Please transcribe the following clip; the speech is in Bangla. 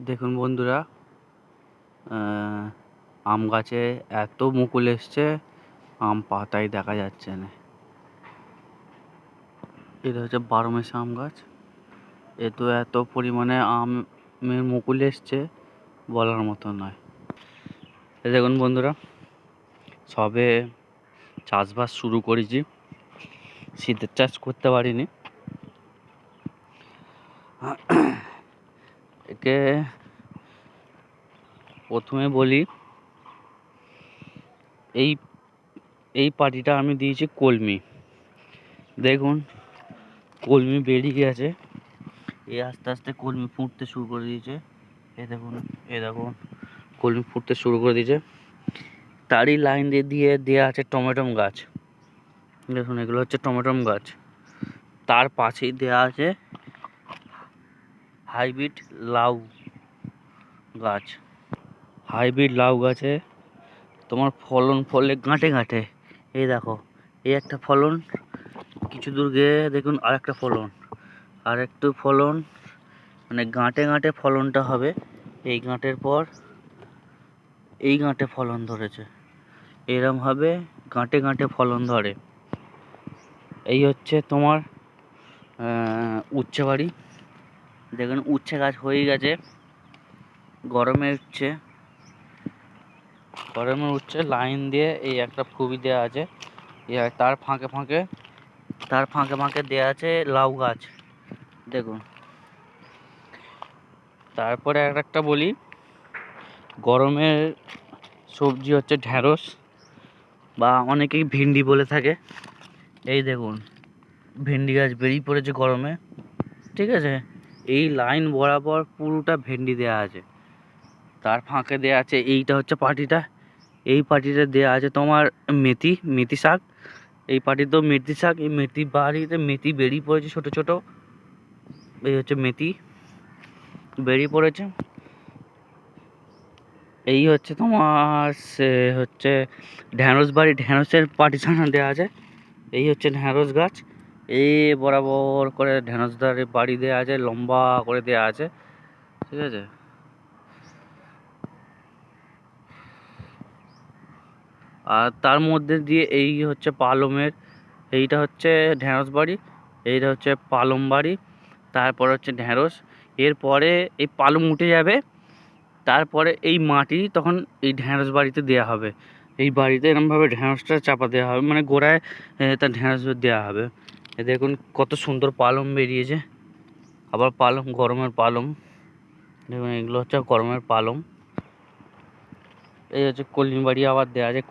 দেখুন বন্ধুরা, আম গাছে এত মুকুল এসছে, আম পাতাই দেখা যাচ্ছে না। এটা হচ্ছে 12 মাসে আম গাছ। এত পরিমাণে আমের মুকুল এসছে, বলার মতো নয়। দেখুন বন্ধুরা, সবে চাষবাস শুরু করেছি, শীতের চাষ করতে পারিনি। একে প্রথমে বলি, এই পাটিটা আমি দিয়েছি কলমি। দেখুন কলমি বেরিয়ে গেছে, আস্তে আস্তে কলমি ফুটতে শুরু করে দিয়েছে। দেখুন কলমি ফুটতে শুরু করে দিয়েছে। তারই লাইন দিয়ে দেওয়া আছে টমেটো গাছ। দেখুন এগুলো হচ্ছে টমেটো গাছ। তার পাশেই দেওয়া আছে হাইব্রিড লাউ গাছ। হাইব্রিড লাউ গাছে তোমার ফলন ফলে গাঁটে গাঁটে। এই দেখো, এই একটা ফলন, কিছু দূর গিয়ে দেখুন আর একটা ফলন, আর একটু ফলন, মানে গাঁটে গাঁটে ফলনটা হবে। এই গাঁটের পর এই গাঁটে ফলন ধরেছে, এরমভাবে গাঁটে গাঁটে ফলন ধরে। এই হচ্ছে তোমার উচ্ছে বাড়ি। দেখুন উচ্ছে গাছ হয়ে গেছে, গরমে উচ্ছে লাইন দিয়ে এই একটা ফুবি দেওয়া আছে। তার ফাঁকে ফাঁকে দেওয়া আছে লাউ গাছ। দেখুন, তারপরে একটা বলি, গরমের সবজি হচ্ছে ঢ্যাঁড়স, বা অনেকেই ভেন্ডি বলে থাকে। এই দেখুন ভেন্ডি গাছ বেরিয়ে পড়েছে গরমে, ঠিক আছে। এই লাইন বরাবর পুরোটা ভেন্ডি দেওয়া আছে। তার ফাঁকে দেওয়া আছে, এইটা হচ্ছে পাটিটা, এই পাটিতে দেওয়া আছে তোমার মেথি শাক। এই পাটিতেও মেথি শাক, এই মেথি বাড়িতে মেথি বেরিয়ে পড়েছে ছোট ছোট। এই হচ্ছে মেথি বেরিয়ে পড়েছে। এই হচ্ছে তোমার হচ্ছে ঢ্যাঁড়স বাড়ি, ঢ্যাঁড়সের পাটিশানা দেওয়া আছে। এই হচ্ছে ঢ্যাঁড়স গাছ, এই বরাবর করে ঢ্যাঁড়স বাড়ি দেওয়া আছে, লম্বা করে দেওয়া আছে, ঠিক আছে। আর তার মধ্যে দিয়ে এই হচ্ছে পালমের, এইটা হচ্ছে ঢ্যাঁড়স বাড়ি, এইটা হচ্ছে পালম বাড়ি, তারপর হচ্ছে ঢ্যাঁড়স। এরপরে এই পালম উঠে যাবে, তারপরে এই মাটি তখন এই ঢ্যাঁড়স বাড়িতে দেওয়া হবে। এই বাড়িতে এরমভাবে ঢ্যাঁড়সটা চাপা দেওয়া হবে, মানে গোড়ায় তার ঢ্যাঁড়স দেওয়া হবে। দেখুন কত সুন্দর পালম বেরিয়েছে। আবার পালম, গরমের পালম, দেখুন এগুলো হচ্ছে গরমের পালম। এই হচ্ছে কলমি বাড়ি আবার দেওয়া আছে।